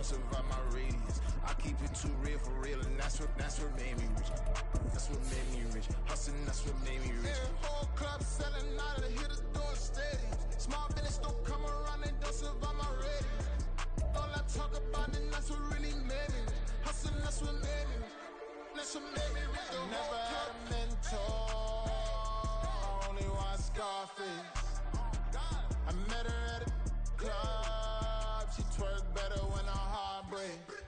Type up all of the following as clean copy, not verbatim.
don't survive my radius. I keep it too real for real, and that's what made me rich. That's what made me rich. Hustling, that's what made me rich. Yeah, whole club selling out of the hitters doing stadiums. Small business don't come around, they don't survive my radius. All I talk about, and that's what really made me rich. Hustling, that's what made me rich. That's what made me rich. I never had a mentor, only one Scarface. I met her at a club, she twerk better when her heart breaks.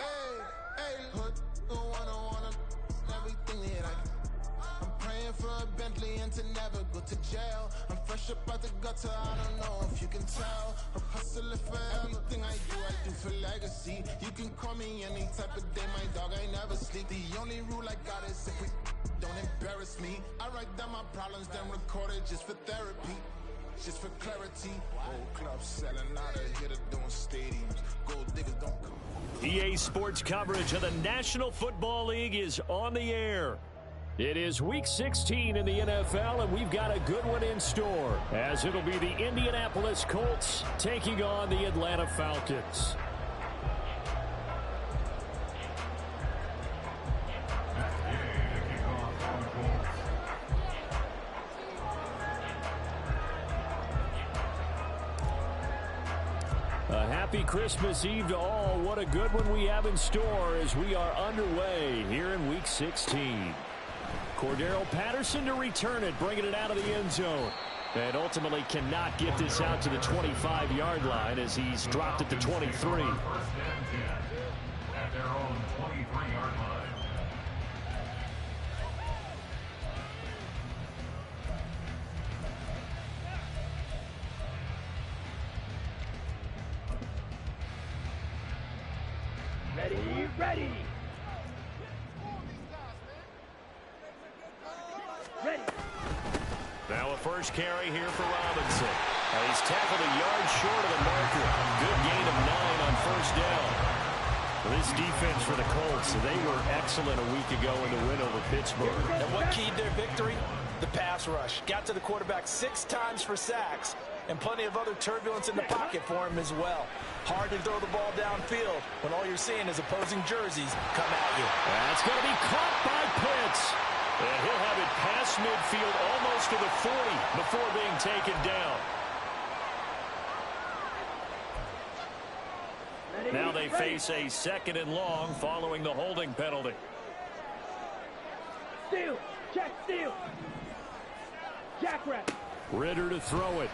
Hey, put the wanna everything that I can. I'm praying for a Bentley and to never go to jail. I'm fresh up out the gutter, I don't know if you can tell. I'm hustling for everything I do for legacy. You can call me any type of day, my dog, I never sleep. The only rule I got is if we don't embarrass me. I write down my problems, then record it just for therapy. Just for clarity, whole club selling out of here, doing stadiums. Gold diggers don't come. EA Sports coverage of the National Football League is on the air. It is Week 16 in the NFL, and we've got a good one in store, as it'll be the Indianapolis Colts taking on the Atlanta Falcons. Happy Christmas Eve to all. What a good one we have in store as we are underway here in Week 16. Cordero Patterson to return it, bringing it out of the end zone. And ultimately cannot get this out to the 25-yard line as he's dropped at the 23. At their own 23-yard line. Ready. Now a first carry here for Robinson. He's tackled a yard short of the marker. Good gain of 9 on first down. This defense for the Colts, they were excellent a week ago in the win over Pittsburgh. And what keyed their victory? The pass rush. Got to the quarterback 6 times for sacks, and plenty of other turbulence in the pocket for him as well. Hard to throw the ball downfield when all you're seeing is opposing jerseys come at you. That's going to be caught by Pitts. And he'll have it past midfield almost to the 40 before being taken down. Now they face a 2nd and long following the holding penalty. Steal. Check steal. Jackrabbit. Ritter to throw it.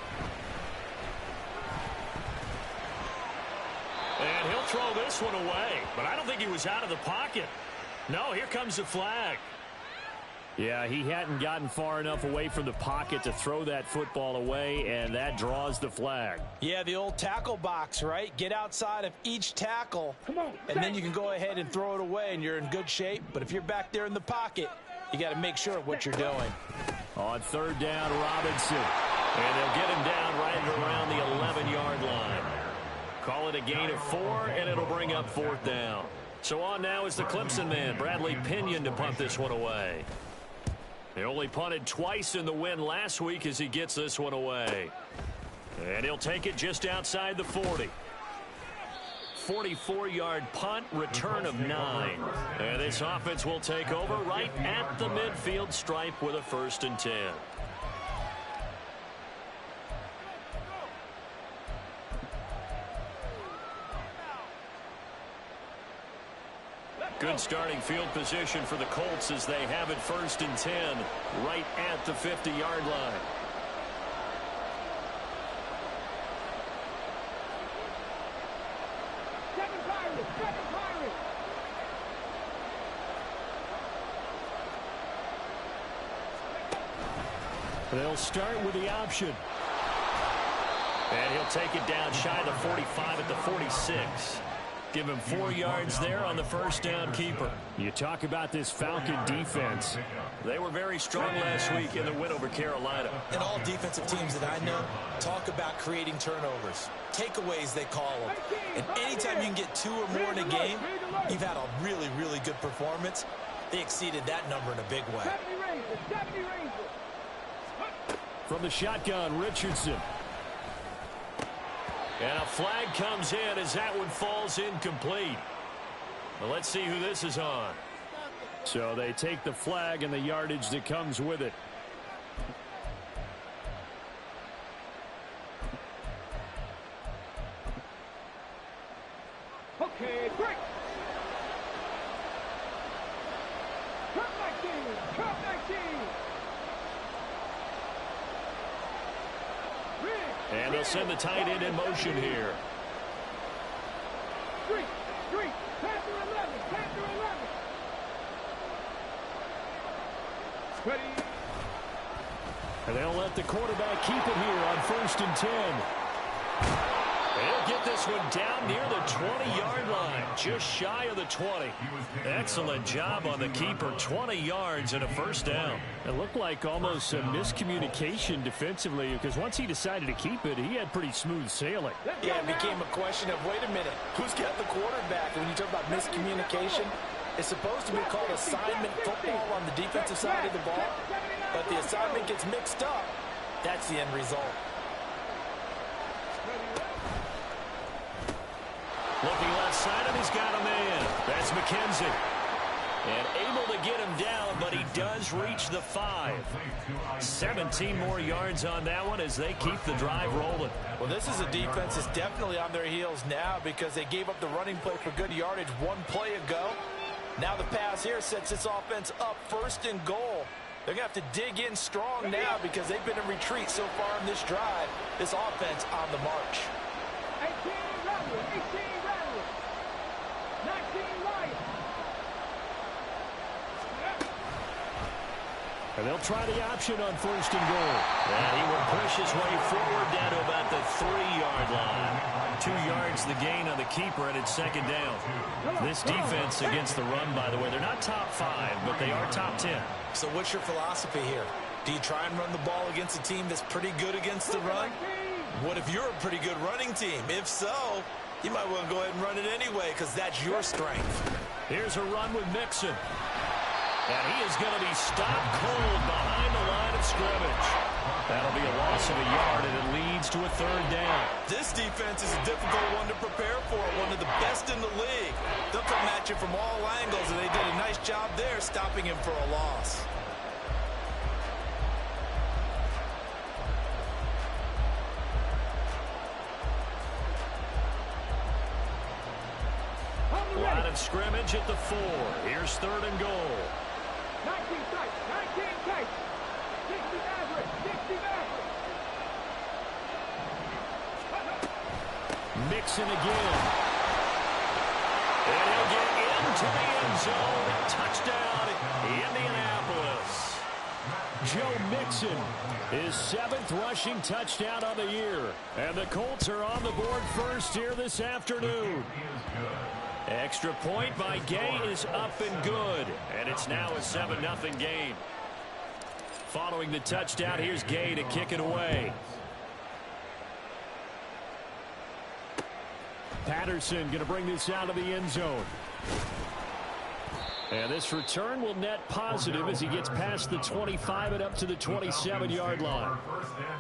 And he'll throw this one away. But I don't think he was out of the pocket. No, here comes the flag. Yeah, he hadn't gotten far enough away from the pocket to throw that football away, and that draws the flag. Yeah, the old tackle box, right? Get outside of each tackle, and then you can go ahead and throw it away, and you're in good shape. But if you're back there in the pocket, you got to make sure of what you're doing. On 3rd down, Robinson. And they'll get him down right around the 11-yard line. Call it a gain of 4, and it'll bring up 4th down. So on now is the Clemson man, Bradley Pinion, to punt this one away. They only punted twice in the win last week as he gets this one away. And he'll take it just outside the 40. 44-yard punt, return of 9. And this offense will take over right at the midfield stripe with a 1st and 10. Good starting field position for the Colts as they have it 1st and 10 right at the 50-yard line. Second Pirates. They'll start with the option. And he'll take it down shy of the 45 at the 46. Give him 4 yards there on the 1st down keeper. You talk about this Falcon defense. They were very strong last week in the win over Carolina. And all defensive teams that I know talk about creating turnovers. Takeaways, they call them. And anytime you can get 2 or more in a game, you've had a really, really good performance. They exceeded that number in a big way. From the shotgun, Richardson. And a flag comes in as that one falls incomplete. Well, let's see who this is on. So they take the flag and the yardage that comes with it. Okay, break. Cut 19. Cut 19. And they'll send the tight end in motion here. Three. Panther 11. Panther 11. Ready. And they'll let the quarterback keep it here on 1st and 10. They'll get this one down near the 20-yard line, just shy of the 20. Excellent job on the keeper, 20 yards and a first down. It looked like almost a miscommunication defensively because once he decided to keep it, he had pretty smooth sailing. Yeah, it became a question of, wait a minute, who's got the quarterback? And when you talk about miscommunication, it's supposed to be called assignment football on the defensive side of the ball, but the assignment gets mixed up. That's the end result. Looking left side, and he's got him in. That's McKenzie. And able to get him down, but he does reach the 5. 17 more yards on that one as they keep the drive rolling. Well, this is a defense that's definitely on their heels now because they gave up the running play for good yardage one play ago. Now the pass here sets this offense up 1st and goal. They're going to have to dig in strong now because they've been in retreat so far in this drive. This offense on the march. 18 Rebels. 18 Rebels. 19 Lions. And they'll try the option on 1st and goal. And he will push his way forward down to about the 3-yard line. 2 yards the gain on the keeper, and it's 2nd down. This defense against the run, by the way, they're not top 5, but they are top 10. So what's your philosophy here? Do you try and run the ball against a team that's pretty good against the run? What if you're a pretty good running team? If so, you might want to go ahead and run it anyway because that's your strength. Here's a run with Mixon. And he is going to be stopped cold behind the line of scrimmage. That'll be a loss of a yard, and it leads to a 3rd down. This defense is a difficult one to prepare for, one of the best in the league. They'll come at you from all angles, and they did a nice job there stopping him for a loss. Line of scrimmage at the 4. Here's 3rd and goal. 19 tight. 19 tight. 60 average. 60 average. Mixon again. And he'll get into the end zone. Touchdown, Indianapolis. Joe Mixon, his 7th rushing touchdown of the year. And the Colts are on the board first here this afternoon. Extra point by Gay is up and good. And it's now a 7-0 game. Following the touchdown, here's Gay to kick it away. Patterson going to bring this out of the end zone. And this return will net positive as he gets past the 25 and up to the 27-yard line.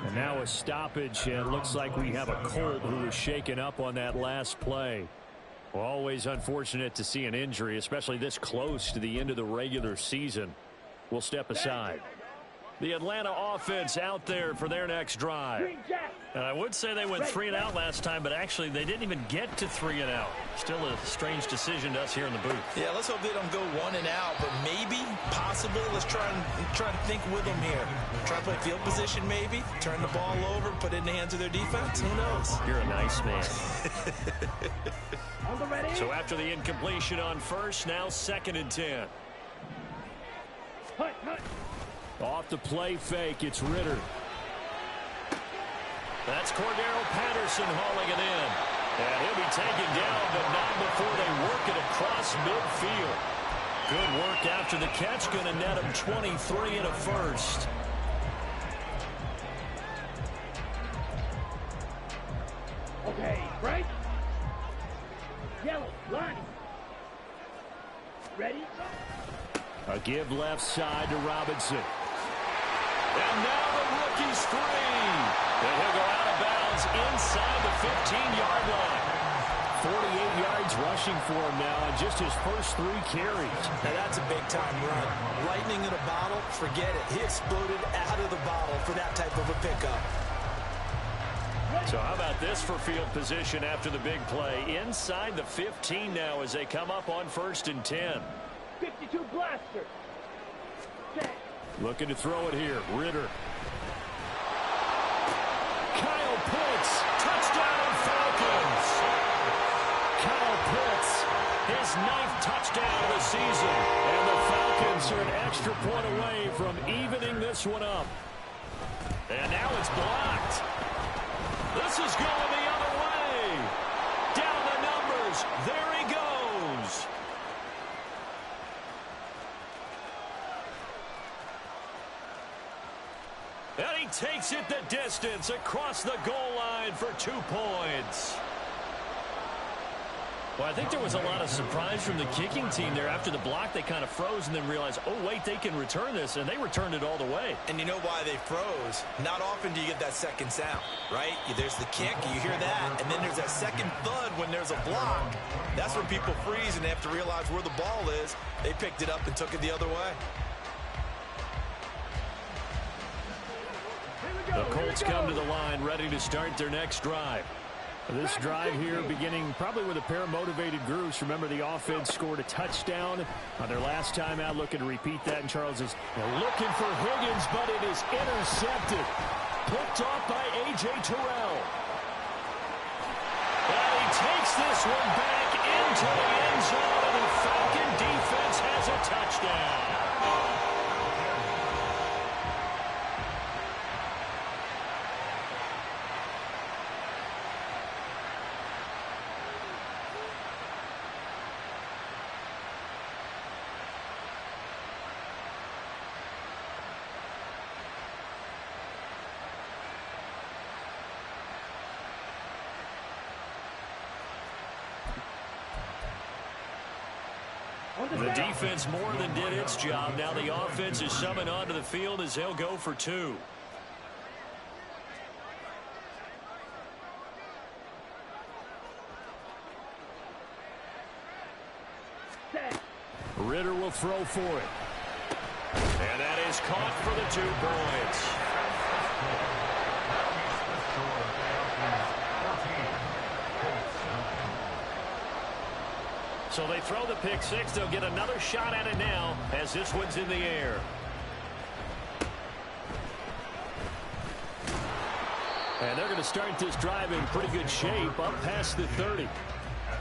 And now a stoppage, and it looks like we have a Colt who was shaken up on that last play. Well, always unfortunate to see an injury, especially this close to the end of the regular season. We'll step aside. The Atlanta offense out there for their next drive. And I would say they went 3 and out last time, but actually they didn't even get to 3 and out. Still a strange decision to us here in the booth. Yeah, let's hope they don't go 1 and out, but maybe, possibly, let's try to think with them here. Try to play field position maybe, turn the ball over, put it in the hands of their defense. Who knows? You're a nice man. So after the incompletion on 1st, now 2nd and 10. Off the play fake, it's Ritter. That's Cordero Patterson hauling it in. And he'll be taken down, but not before they work it across midfield. Good work after the catch, going to net him 23 and a first. Okay, break. Yellow, line. Ready? A give left side to Robinson. And now the rookie's free. And he'll go out of bounds inside the 15-yard line. 48 yards rushing for him now on just his first 3 carries. Now that's a big-time run. Lightning in a bottle, forget it. He exploded out of the bottle for that type of a pickup. So how about this for field position after the big play? Inside the 15 now as they come up on 1st and 10. 52 blaster. Looking to throw it here. Ritter. Kyle Pitts. Touchdown Falcons. Kyle Pitts. His 9th touchdown of the season. And the Falcons are an extra point away from evening this one up. And now it's blocked. This is going the other way. Down the numbers. There he goes. And he takes it the distance across the goal line for 2 points. Well, I think there was a lot of surprise from the kicking team there. After the block, they kind of froze and then realized, oh, wait, they can return this, and they returned it all the way. And you know why they froze? Not often do you get that second sound, right? There's the kick, you hear that, and then there's that second thud when there's a block. That's when people freeze and they have to realize where the ball is. They picked it up and took it the other way. The Colts come to the line ready to start their next drive. This drive here beginning probably with a pair of motivated groups. Remember, the offense scored a touchdown on their last time out. Looking to repeat that, and Charles is looking for Higgins, but it is intercepted. Picked off by A.J. Terrell. And he takes this one back into the end zone, and the Falcon defense has a touchdown. The defense more than did its job. Now the offense is summoned onto the field as they'll go for 2. Ritter will throw for it. And that is caught for the 2 points. So they throw the pick 6. They'll get another shot at it now as this one's in the air. And they're going to start this drive in pretty good shape up past the 30. At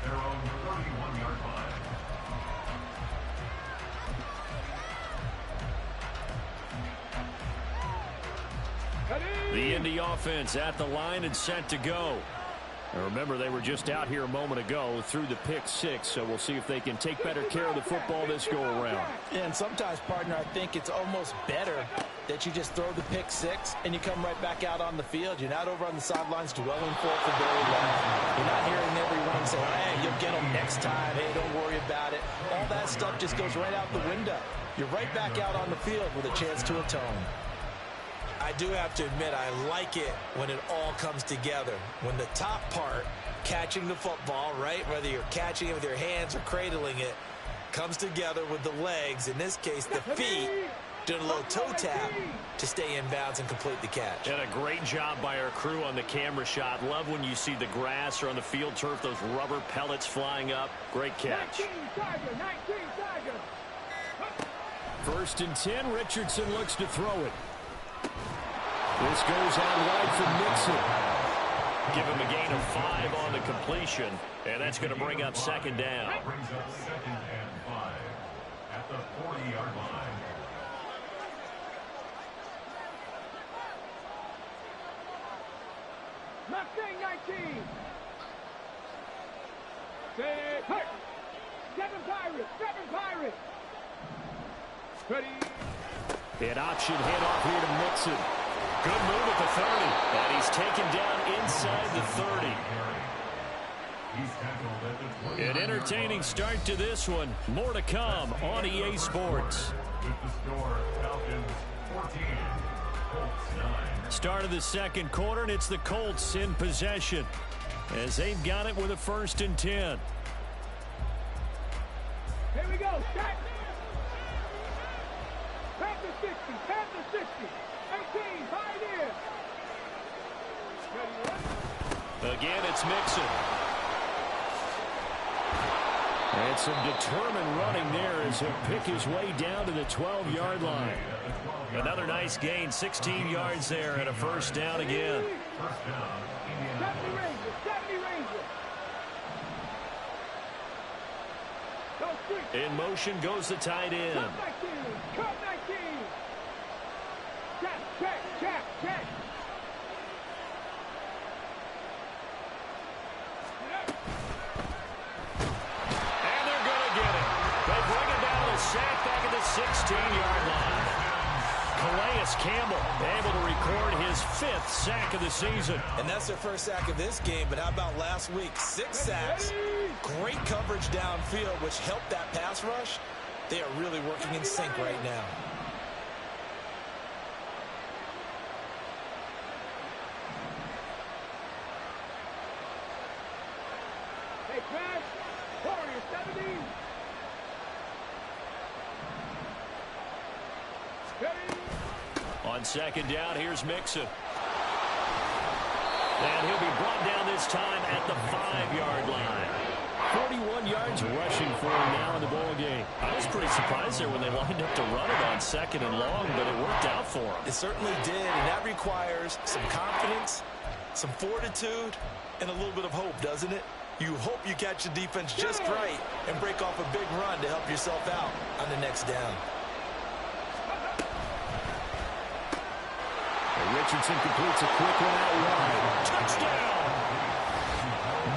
their own 31-yard line. The Indy offense at the line and set to go. And remember, they were just out here a moment ago through the pick 6, so we'll see if they can take better care of the football this go-around. And sometimes, partner, I think it's almost better that you just throw the pick 6 and you come right back out on the field. You're not over on the sidelines dwelling for it for very long. You're not hearing everyone say, hey, you'll get them next time. Hey, don't worry about it. All that stuff just goes right out the window. You're right back out on the field with a chance to atone. I do have to admit, I like it when it all comes together. When the top part, catching the football, right, whether you're catching it with your hands or cradling it, comes together with the legs, in this case the feet, doing a little toe tap to stay in bounds and complete the catch. And a great job by our crew on the camera shot. Love when you see the grass or on the field turf, those rubber pellets flying up. Great catch. 19 Tiger, 19 Tiger. 1st and 10, Richardson looks to throw it. This goes out wide for Mixon. Give him a gain of 5 on the completion, and that's going to bring up 2nd down. Brings up 2nd and 5 at the 40-yard line. Mustang 19. Say, hey. 7 Pirates, 7 Pirates. Ready. An option handoff here to Mixon. Good move at the 30, and he's taken down inside the 30. An entertaining start to this one. More to come on EA Sports. With the score, Falcons 14, Start of the second quarter, and it's the Colts in possession as they've got it with a 1st and 10. Here we go. Set. Back to 60. Back to 60. 18. High there. Again, it's Mixon. And some determined running there as he'll pick his way down to the 12-yard line. Another nice gain, 16 yards there, and a 1st down again. 70 Rangers. 70 Rangers. In motion goes the tight end. Cut 19. Cut 19. Check, check, check, check. Sack back at the 16-yard line. Calais Campbell able to record his 5th sack of the season. And that's their 1st sack of this game, but how about last week? 6 sacks, great coverage downfield, which helped that pass rush. They are really working in sync right now. Hey, Crash. Warrior 70. On 2nd down, here's Mixon. And he'll be brought down this time at the 5-yard line. 41 yards rushing for him now in the ball game. I was pretty surprised there when they lined up to run it on 2nd and long, but it worked out for him. It certainly did, and that requires some confidence, some fortitude, and a little bit of hope, doesn't it? You hope you catch the defense just right and break off a big run to help yourself out on the next down. Richardson completes a quick one out wide. Touchdown!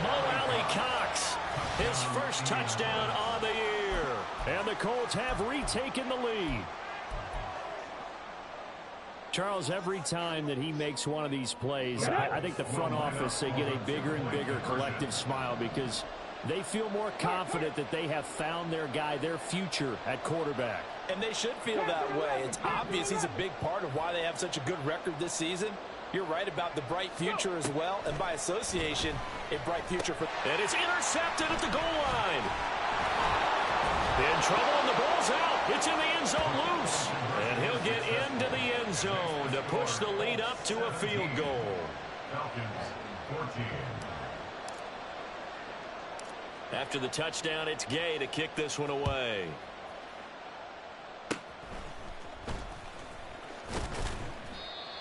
Mo Alley-Cox, his 1st touchdown on the year. And the Colts have retaken the lead. Charles, every time that he makes one of these plays, I think the front office, they get a bigger and bigger collective smile because they feel more confident that they have found their guy, their future at quarterback. And they should feel that way. It's obvious he's a big part of why they have such a good record this season. You're right about the bright future as well, and by association, a bright future for... And it's intercepted at the goal line. In trouble, and the ball's out. It's in the end zone loose. And he'll get into the end zone to push the lead up to a field goal. Falcons 14. After the touchdown, it's Gay to kick this one away.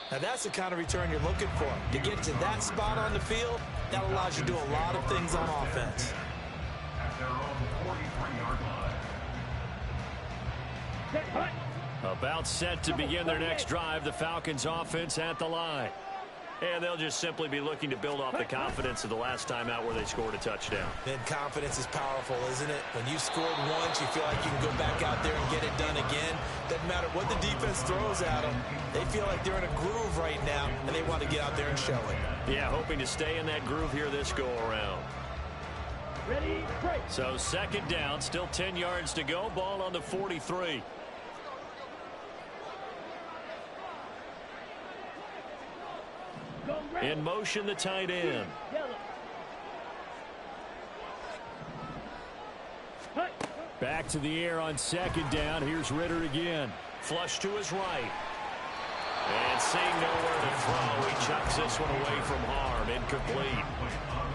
Now that's the kind of return you're looking for. To get to that spot on the field, that allows you to do a lot of things on offense. At their own 43-yard line. About set to begin their next drive, the Falcons offense at the line. And they'll just simply be looking to build off the confidence of the last time out where they scored a touchdown. And confidence is powerful, isn't it? When you scored once, you feel like you can go back out there and get it done again. Doesn't matter what the defense throws at them. They feel like they're in a groove right now, and they want to get out there and show it. Yeah, hoping to stay in that groove here this go-around. Ready, break. So 2nd down, still 10 yards to go. Ball on the 43. In motion, the tight end. Back to the air on 2nd down. Here's Ritter again. Flush to his right. And seeing nowhere to throw, he chucks this one away from harm. Incomplete.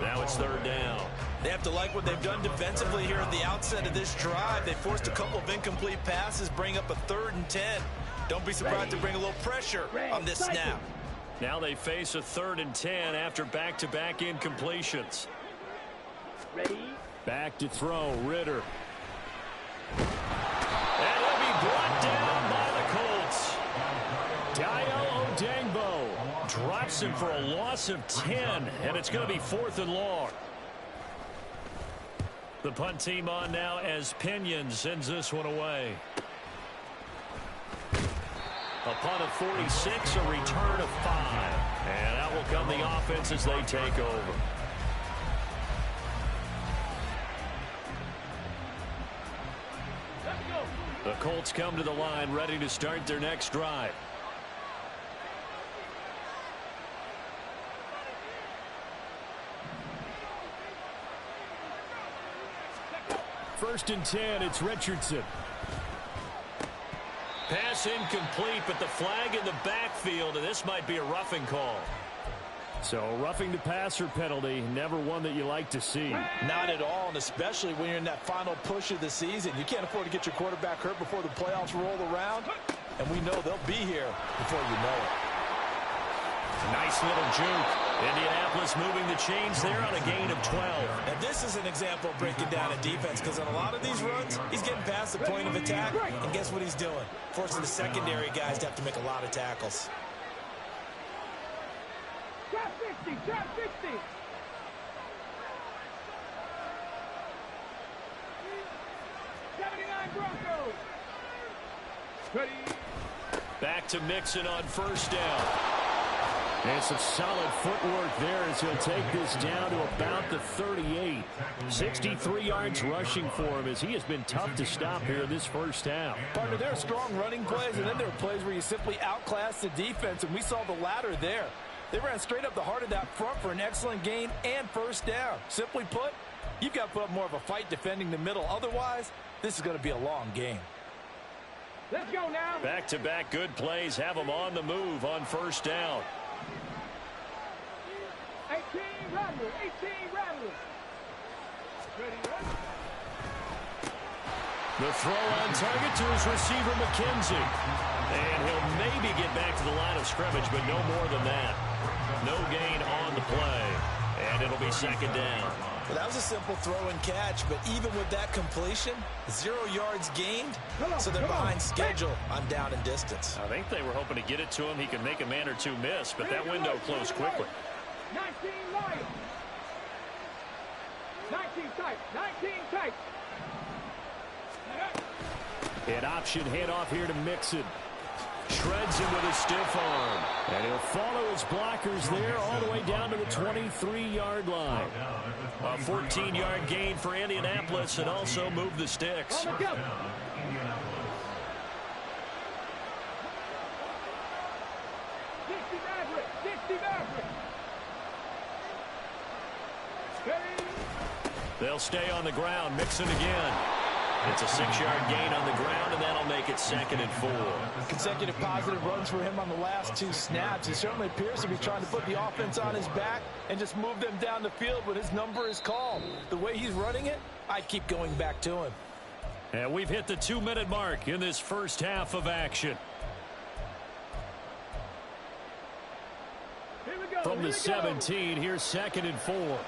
Now it's 3rd down. They have to like what they've done defensively here at the outset of this drive. They forced a couple of incomplete passes, bring up a 3rd and 10. Don't be surprised to bring a little pressure on this snap. Now they face a 3rd and 10 after back-to-back incompletions. Ready. Back to throw, Ritter. And he'll be brought down by the Colts. Dayo Odengbo drops him for a loss of 10, and it's going to be 4th and long. The punt team on now as Pinion sends this one away. A punt of 46, a return of 5. And out will come the offense as they take over. The Colts come to the line ready to start their next drive. first and 10. It's Richardson. Pass incomplete, but the flag in the backfield, and this might be a roughing call. So roughing the passer penalty, never one that you like to see. Not at all, and especially when you're in that final push of the season. You can't afford to get your quarterback hurt before the playoffs roll around, and we know they'll be here before you know it. Nice little juke. Indianapolis moving the chains there on a gain of 12. And this is an example of breaking down a defense, because on a lot of these runs, he's getting past the point of attack, and guess what he's doing? Forcing the secondary guys to have to make a lot of tackles. Trap 60, trap 60. Broncos. Ready. Back to Mixon on first down. And some solid footwork there as he'll take this down to about the 38. 63 yards rushing for him as he has been tough to stop here in this first half. Partner, there are strong running plays, and then there are plays where you simply outclass the defense, and we saw the latter there. They ran straight up the heart of that front for an excellent gain and first down. Simply put, you've got to put up more of a fight defending the middle. Otherwise, this is going to be a long game. Let's go now. Back-to-back good plays have them on the move on first down. 18 Rattlers, 18 Rattlers. Ready, ready. The throw on target to his receiver, McKenzie. And he'll maybe get back to the line of scrimmage, but no more than that. No gain on the play. And it'll be second down. Well, that was a simple throw and catch, but even with that completion, 0 yards gained, so they're behind schedule on down and distance. I think they were hoping to get it to him. He could make a man or two miss, but that window closed quickly. 19 Lions. 19 tight, 19 tight. An option handoff here to Mixon. Shreds him with a stiff arm. And he'll follow his blockers there all the way down to the 23-yard line. A 14-yard gain for Indianapolis and also move the sticks. 60 Maverick, 60 Maverick. They'll stay on the ground. Mixon again. It's a 6-yard gain on the ground, and that'll make it 2nd and 4. Consecutive positive runs for him on the last 2 snaps. He certainly appears to be trying to put the offense on his back and just move them down the field when his number is called. The way he's running it, I'd keep going back to him. And we've hit the 2-minute mark in this first half of action. Here we go. From the 17, here's 2nd and 4.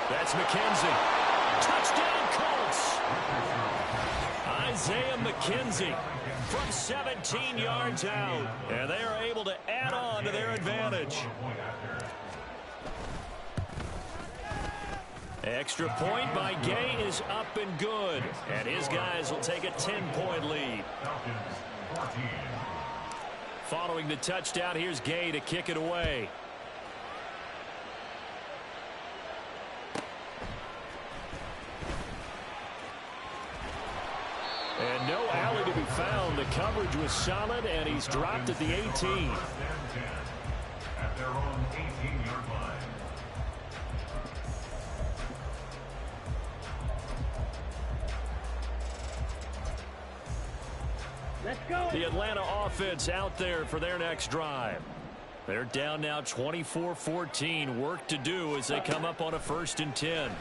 That's McKenzie. Touchdown Colts. Isaiah McKenzie from 17 yards out. And they are able to add on to their advantage. Extra point by Gay is up and good. And his guys will take a 10-point lead. Following the touchdown, here's Gay to kick it away. And no alley to be found. The coverage was solid, and he's dropped at the 18. At their own 18-yard line. Let's go. The Atlanta offense out there for their next drive. They're down now 24-14. Work to do as they come up on a 1st and 10.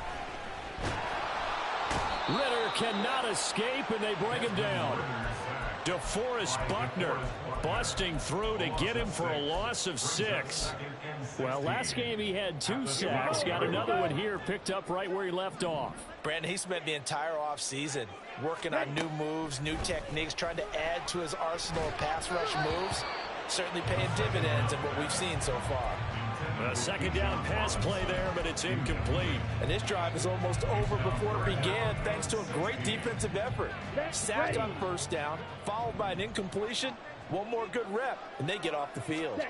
Ritter cannot escape, and they bring him down. DeForest Buckner busting through to get him for a loss of 6. Well, last game he had 2 sacks. Got another one here, picked up right where he left off. Brandon, he spent the entire offseason working on new moves, new techniques, trying to add to his arsenal of pass rush moves. Certainly paying dividends in what we've seen so far. A 2nd down pass play there, but it's incomplete. And this drive is almost over before it began, thanks to a great defensive effort. Sacked on 1st down, followed by an incompletion. One more good rep, and they get off the field.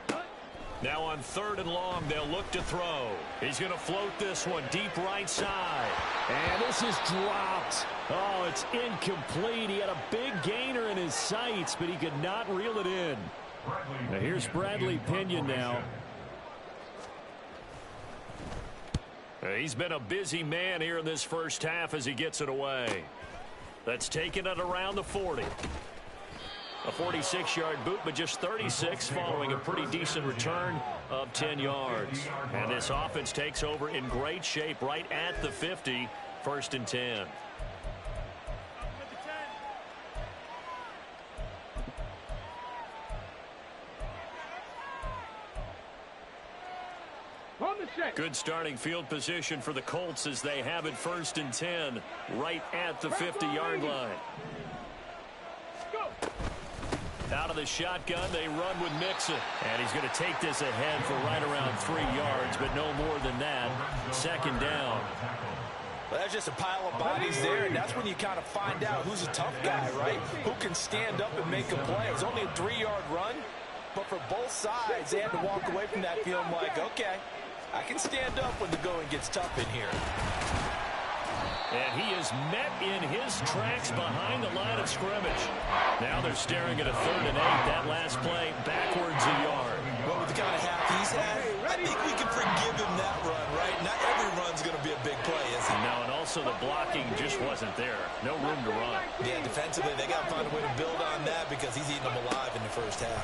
Now on 3rd and long, they'll look to throw. He's going to float this one deep right side. And this is dropped. Oh, it's incomplete. He had a big gainer in his sights, but he could not reel it in. Now here's Bradley Pinion now. He's been a busy man here in this first half as he gets it away. That's taken it around the 40. A 46-yard boot, but just 36 following a pretty decent return of 10 yards. And this offense takes over in great shape right at the 50, 1st and 10. Good starting field position for the Colts as they have it 1st and 10 right at the 50-yard line. Out of the shotgun, they run with Mixon. And he's going to take this ahead for right around 3 yards, but no more than that. 2nd down. Well, that's just a pile of bodies there, and that's when you kind of find out who's a tough guy, right? Who can stand up and make a play. It was only a 3-yard run, but for both sides, they had to walk away from that feeling like, okay, I can stand up when the going gets tough in here. And he is met in his tracks behind the line of scrimmage. Now they're staring at a 3rd and 8. That last play backwards a yard. Well, with the kind of half he's had, I think we can forgive him that run, right? Not every run's going to be a big play, is it? No, and also the blocking just wasn't there. No room to run. Yeah, defensively, they got to find a way to build on that because he's eating them alive in the first half.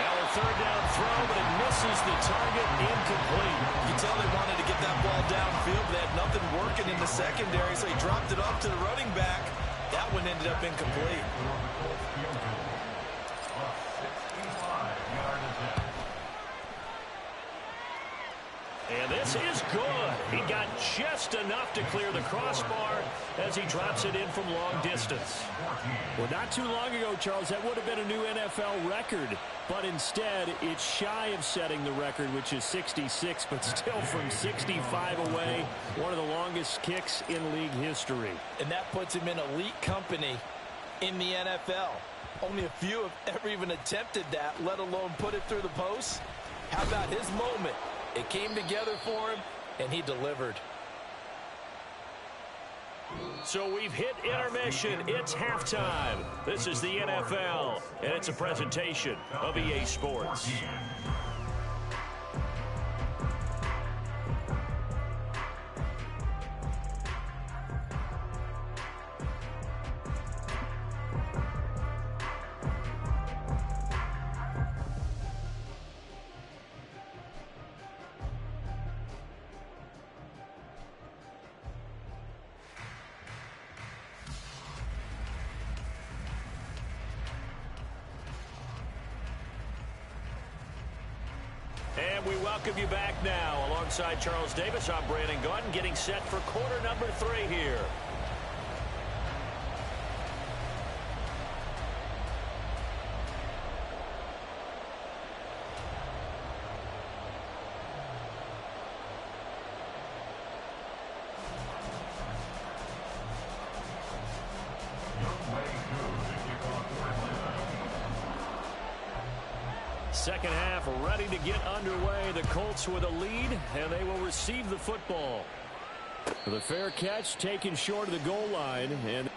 Now a 3rd down throw, but it misses the target, incomplete. You can tell they wanted to get that ball downfield, but they had nothing working in the secondary, so he dropped it off to the running back. That one ended up incomplete. And this is good. He got just enough to clear the crossbar as he drops it in from long distance. Well, not too long ago, Charles, that would have been a new NFL record. But instead, it's shy of setting the record, which is 66, but still from 65 away, one of the longest kicks in league history. And that puts him in elite company in the NFL. Only a few have ever even attempted that, let alone put it through the post. How about his moment? It came together for him, and he delivered. So we've hit intermission. It's halftime. This is the NFL, and it's a presentation of EA Sports. And we welcome you back now. Alongside Charles Davis, I'm Brandon Gaudin, getting set for quarter number 3 here. Second half ready to get underway. The Colts with a lead, and they will receive the football. The fair catch taken short of the goal line, and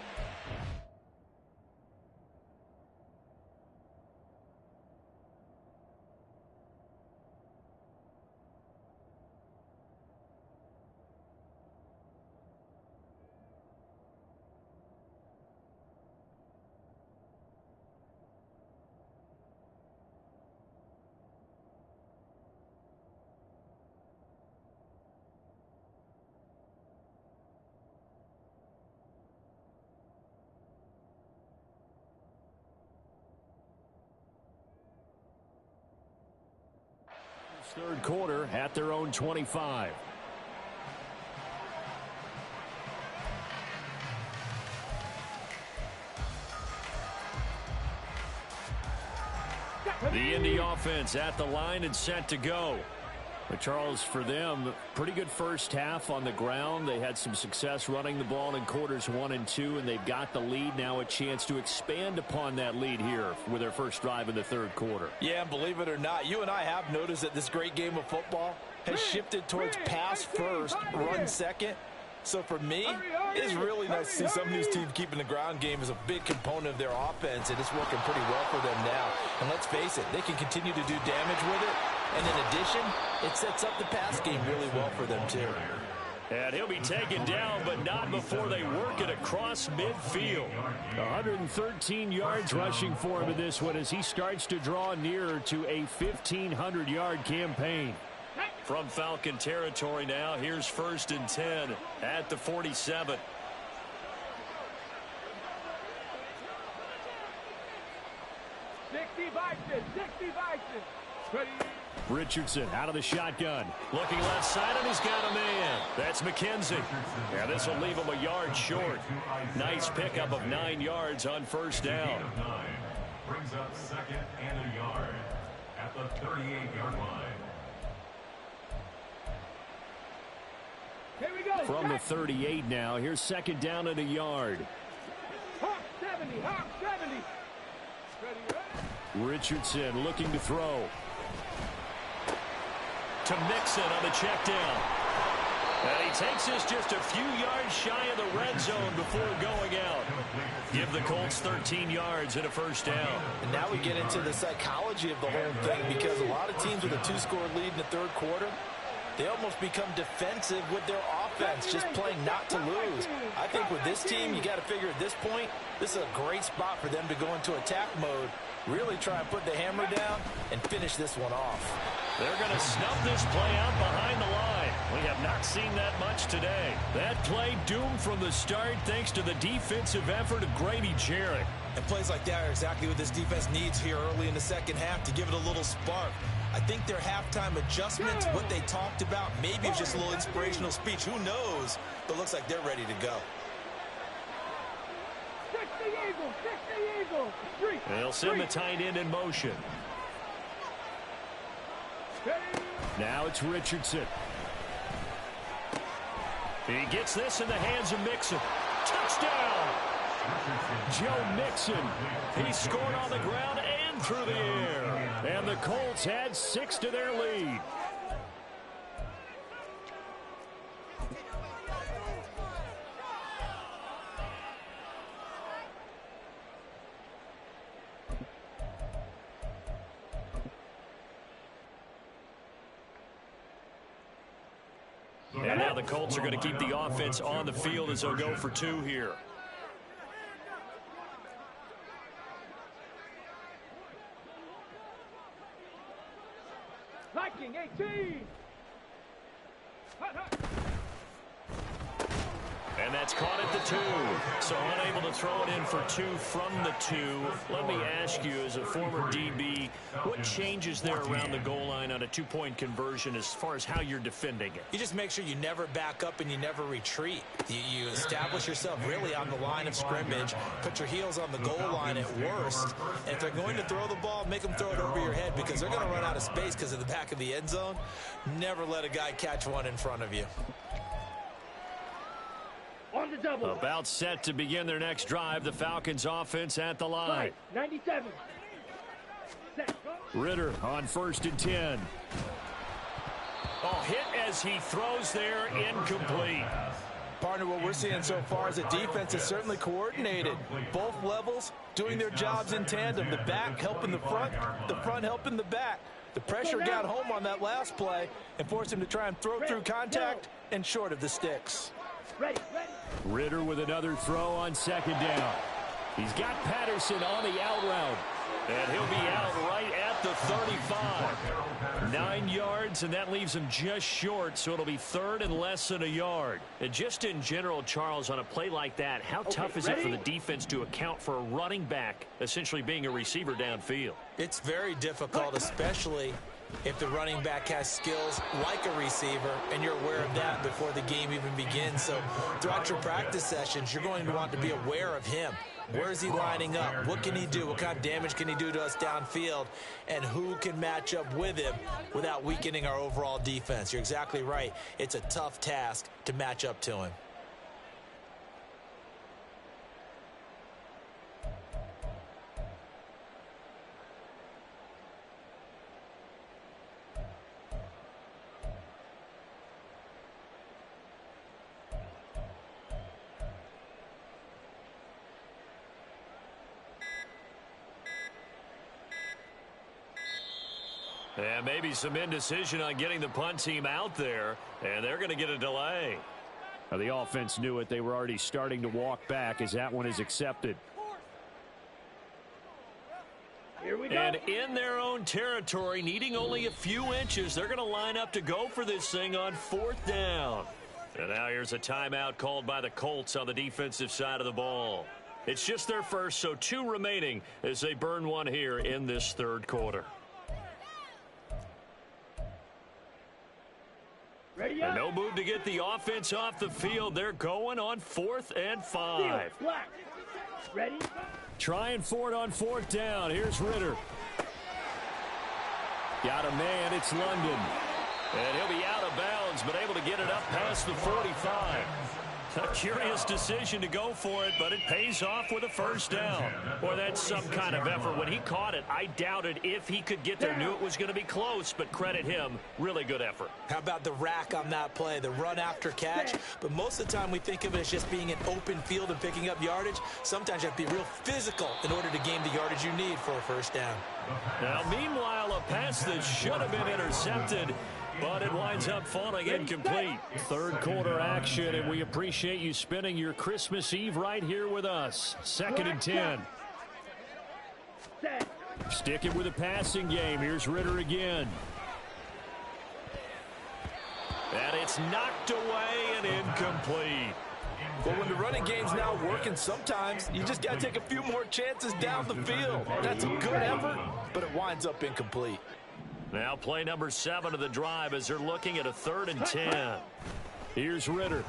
third quarter at their own 25. The Indy offense at the line and set to go. But Charles, for them, pretty good first half on the ground. They had some success running the ball in quarters 1 and 2, and they've got the lead. Now a chance to expand upon that lead here with their first drive in the third quarter. Yeah, and believe it or not, you and I have noticed that this great game of football has shifted towards pass first, run second. So for me, it's really nice to see some of these teams keeping the ground game as a big component of their offense, and it's working pretty well for them now. And let's face it, they can continue to do damage with it. And in addition, it sets up the pass game really well for them too. And he'll be taken down, but not before they work it across midfield. 113 yards rushing for him in this one as he starts to draw nearer to a 1,500-yard campaign. From Falcon territory now, here's 1st and 10 at the 47. Richardson out of the shotgun. Looking left side, and he's got a man. That's McKenzie. Yeah, this will leave him a yard short. Nice pickup of 9 yards on first down. Brings up 2nd and a yard at the 38-yard line. Here we go. From the 38 now, here's 2nd down and a yard. Hawk 70, Hawk 70. Ready. Richardson looking to throw. To Mixon on the check down. And he takes this just a few yards shy of the red zone before going out. Give the Colts 13 yards and a first down. And now we get into the psychology of the whole thing, because a lot of teams with a 2-score lead in the third quarter, they almost become defensive with their offense, just playing not to lose. I think with this team, you got to figure at this point, this is a great spot for them to go into attack mode, really try and put the hammer down and finish this one off. They're going to snuff this play out behind the line. We have not seen that much today. That play doomed from the start thanks to the defensive effort of Grady Jarrett. And plays like that are exactly what this defense needs here early in the second half to give it a little spark. I think their halftime adjustments, what they talked about, maybe it's just a little inspirational speech. Who knows? But looks like they're ready to go. 60 Eagles, 60 Eagles. They'll send the tight end in motion. Now it's Richardson. He gets this in the hands of Mixon. Touchdown! Joe Mixon. He scored on the ground and through the air. And the Colts add 6 to their lead. And now the Colts are going to keep the offense on the field as they'll go for 2 here. Viking 18. And that's caught at the 2. So unable to throw it in for 2 from the 2. Let me ask you, as a former DB, what changes there around the goal line on a 2-point conversion as far as how you're defending it? You just make sure you never back up and you never retreat. You establish yourself really on the line of scrimmage, put your heels on the goal line at worst. And if they're going to throw the ball, make them throw it over your head, because they're going to run out of space because of the back of the end zone. Never let a guy catch one in front of you. On the double. About set to begin their next drive. The Falcons offense at the line. 97. Set. Ritter on 1st and 10. Oh, hit as he throws there, incomplete. Partner, what we're seeing so far is the defense is certainly coordinated. Both levels doing their jobs in tandem. The back helping the front helping the back. The pressure got home on that last play and forced him to try and throw through contact and short of the sticks. Ready, ready. Ritter with another throw on 2nd down. He's got Patterson on the out route. And he'll be out right at the 35. 9 yards, and that leaves him just short, so it'll be 3rd and less than a yard. And just in general, Charles, on a play like that, how tough is it for the defense to account for a running back essentially being a receiver downfield? It's very difficult, especially if the running back has skills like a receiver, and you're aware of that before the game even begins. So throughout your practice sessions, you're going to want to be aware of him. Where's he lining up? What can he do? What kind of damage can he do to us downfield? And who can match up with him without weakening our overall defense? You're exactly right. It's a tough task to match up to him. And maybe some indecision on getting the punt team out there, and they're going to get a delay. Now, the offense knew it. They were already starting to walk back as that one is accepted. Here we go. And in their own territory, needing only a few inches, they're going to line up to go for this thing on 4th down. And now here's a timeout called by the Colts on the defensive side of the ball. It's just their first, so 2 remaining as they burn one here in this 3rd quarter. Ready And up. no move to get the offense off the field. They're going on 4th and 5. Black. Ready. Trying for it on 4th down. Here's Ritter. Got a man. It's London. And he'll be out of bounds, but able to get it up past the 45. A curious decision to go for it, but it pays off with a 1st down. Boy, that's some kind of effort. When he caught it, I doubted if he could get there. Knew it was going to be close, but credit him. Really good effort. How about the rack on that play, the run after catch? But most of the time we think of it as just being an open field and picking up yardage. Sometimes you have to be real physical in order to gain the yardage you need for a 1st down. Now, meanwhile, a pass that should have been intercepted, but it winds up falling incomplete. 3rd quarter action, and we appreciate you spending your Christmas Eve right here with us. 2nd and 10. Stick it with a passing game. Here's Ritter again. And it's knocked away and incomplete. Well, when the running game's now working, sometimes you just got to take a few more chances down the field. That's a good effort, but it winds up incomplete. Now play number 7 of the drive as they're looking at a 3rd and 10. Here's Ritter.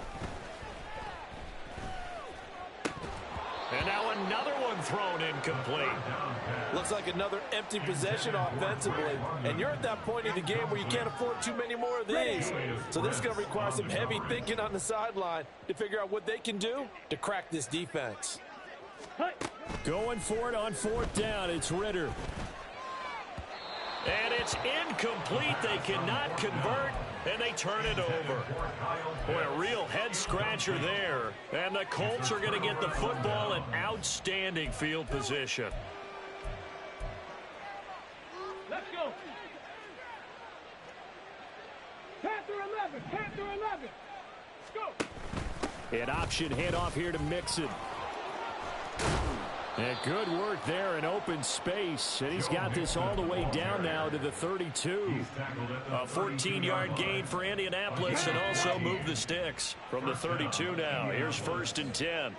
And now another one thrown incomplete. Looks like another empty possession offensively. And you're at that point in the game where you can't afford too many more of these. So this is going to require some heavy thinking on the sideline to figure out what they can do to crack this defense. Going for it on 4th down. It's Ritter. And it's incomplete. They cannot convert, and they turn it over. Boy, a real head-scratcher there. And the Colts are going to get the football in outstanding field position. Let's go. Panther 11. Panther 11. Go. An option handoff here to Mixon. And good work there in open space. And he's got this all the way down now to the 32. A 14-yard gain for Indianapolis and also move the sticks from the 32 now. Here's 1st and 10.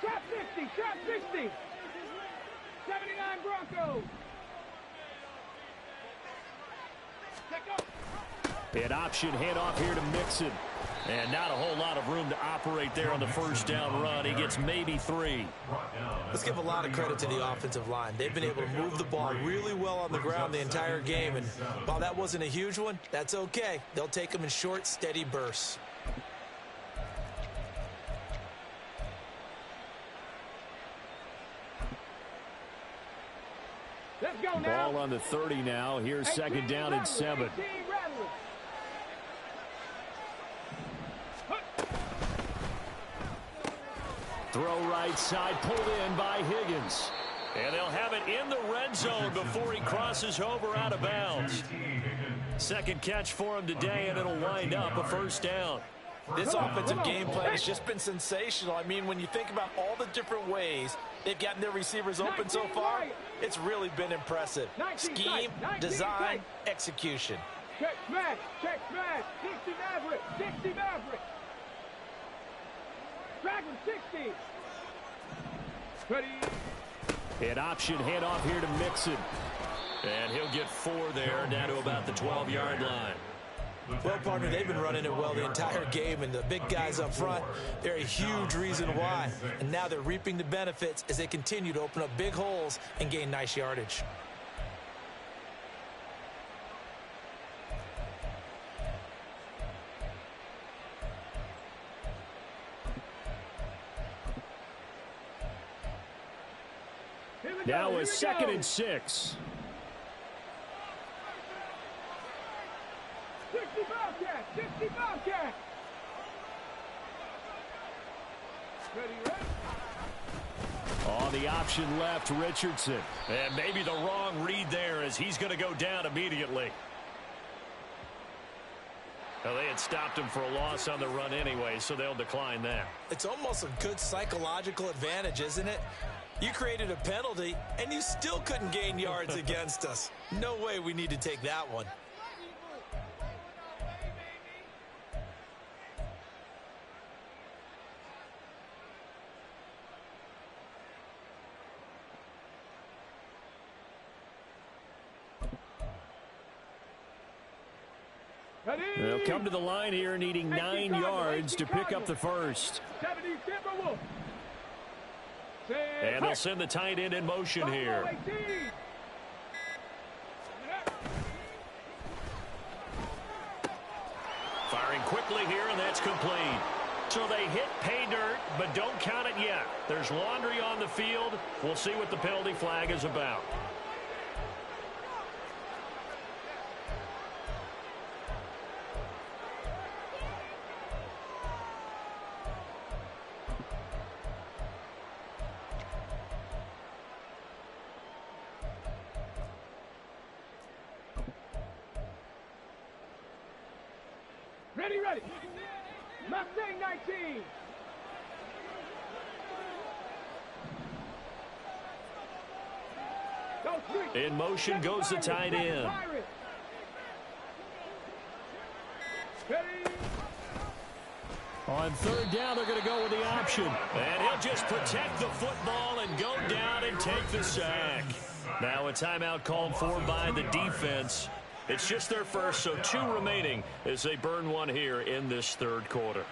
Trap 60. Trap 60. 79 Broncos. Check up. An option handoff here to Mixon. And not a whole lot of room to operate there on the 1st down run. He gets maybe 3. Let's give a lot of credit to the offensive line. They've been able to move the ball really well on the ground the entire game. And while that wasn't a huge one, that's okay. They'll take them in short, steady bursts. Let's go now. Ball on the 30 now. Here's 2nd down and 7. Throw right side, pulled in by Higgins. And they'll have it in the red zone before he crosses over out of bounds. 2nd catch for him today, and it'll wind up a 1st down. This offensive game plan has just been sensational. I mean, when you think about all the different ways they've gotten their receivers open so far, it's really been impressive. Scheme, design, execution. Check smash. Check smash. 60 Maverick. 60 Maverick. Dragon 60. Ready. An option handoff here to Mixon. And he'll get 4 there, down to about the 12-yard line. Well, partner, they've been running it well the entire game, and the big guys up front, they're a huge reason why. And now they're reaping the benefits as they continue to open up big holes and gain nice yardage. Now a 2nd and 6. 60 Bobcat! 60 Bobcat! Ready? On the option left, Richardson. And maybe the wrong read there as he's going to go down immediately. Well, they had stopped him for a loss on the run anyway, so they'll decline that. It's almost a good psychological advantage, isn't it? You created a penalty, and you still couldn't gain yards against us. No way we need to take that one. They'll come to the line here needing 9 yards to pick up the first. 70 Timberwolves. And they'll send the tight end in motion here. Firing quickly here, and that's complete. So they hit pay dirt, but don't count it yet. There's laundry on the field. We'll see what the penalty flag is about. Ready. Mustang 19. In motion goes the tight end. On 3rd down, they're going to go with the option. And he'll just protect the football and go down and take the sack. Now a timeout called for by the defense. It's just their first, so 2 remaining as they burn one here in this 3rd quarter.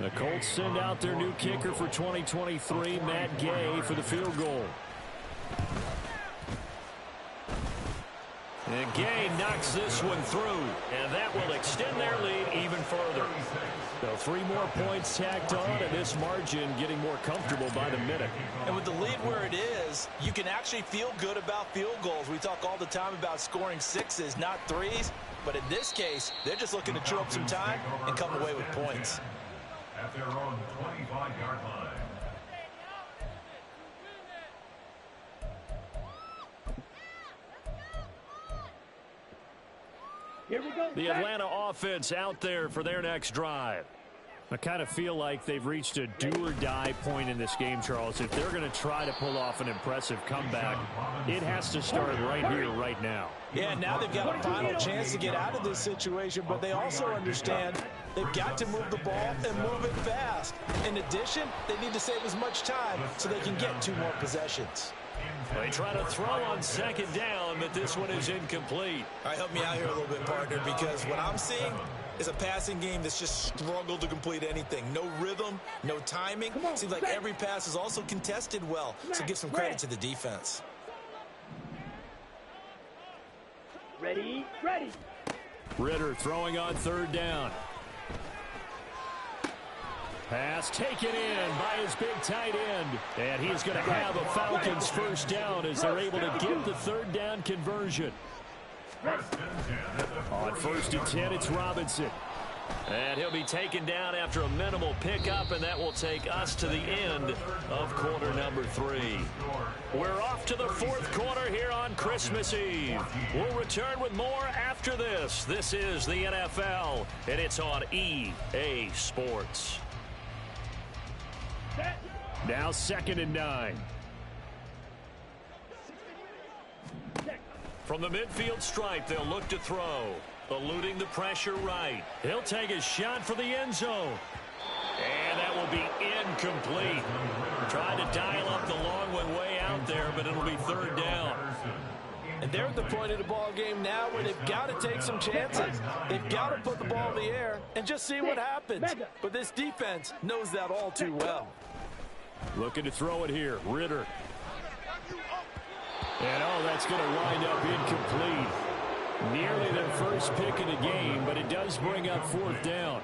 The Colts send out their new kicker for 2023, Matt Gay, for the field goal. And Gay knocks this one through, and that will extend their lead even further. So 3 more points tacked on, and this margin getting more comfortable by the minute. And with the lead where it is, you can actually feel good about field goals. We talk all the time about scoring 6s, not 3s. But in this case, they're just looking to chew up some time and come away with points. At their own 25-yard line. Here we go. The Atlanta offense out there for their next drive. I kind of feel like they've reached a do-or-die point in this game, Charles. If they're going to try to pull off an impressive comeback, it has to start right here, right now. Yeah, now they've got a final chance to get out of this situation, but they also understand they've got to move the ball and move it fast. In addition, they need to save as much time so they can get 2 more possessions. They try to throw on 2nd down, but this one is incomplete. All right, help me out here a little bit, partner, because what I'm seeing is a passing game that's just struggled to complete anything. No rhythm, no timing. Seems like every pass is also contested well, so give some credit to the defense. Ready. Ritter throwing on 3rd down. Pass taken in by his big tight end. And he's going to have a Falcons 1st down as they're able to get the 3rd down conversion. On 1st and 10, it's Robinson. And he'll be taken down after a minimal pickup, and that will take us to the end of quarter number 3. We're off to the 4th quarter here on Christmas Eve. We'll return with more after this. This is the NFL, and it's on EA Sports. Now 2nd and 9. From the midfield stripe, they'll look to throw. Eluding the pressure right. He'll take a shot for the end zone. And that will be incomplete. Trying to dial up the long one way out there, but it'll be 3rd down. And And they're at the point of the ball game now where they've got to take some chances. They've got to put the ball in the air and just see what happens. But this defense knows that all too well. Looking to throw it here. Ritter. And, oh, that's going to wind up incomplete. Nearly their first pick of the game, but it does bring up fourth down.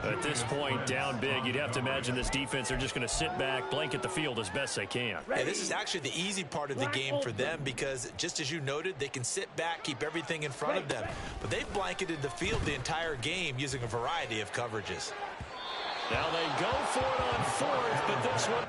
At this point, down big, you'd have to imagine this defense, they're just going to sit back, blanket the field as best they can. Yeah, this is actually the easy part of the game for them because, just as you noted, they can sit back, keep everything in front of them. But they've blanketed the field the entire game using a variety of coverages. Now they go for it on fourth, but this one...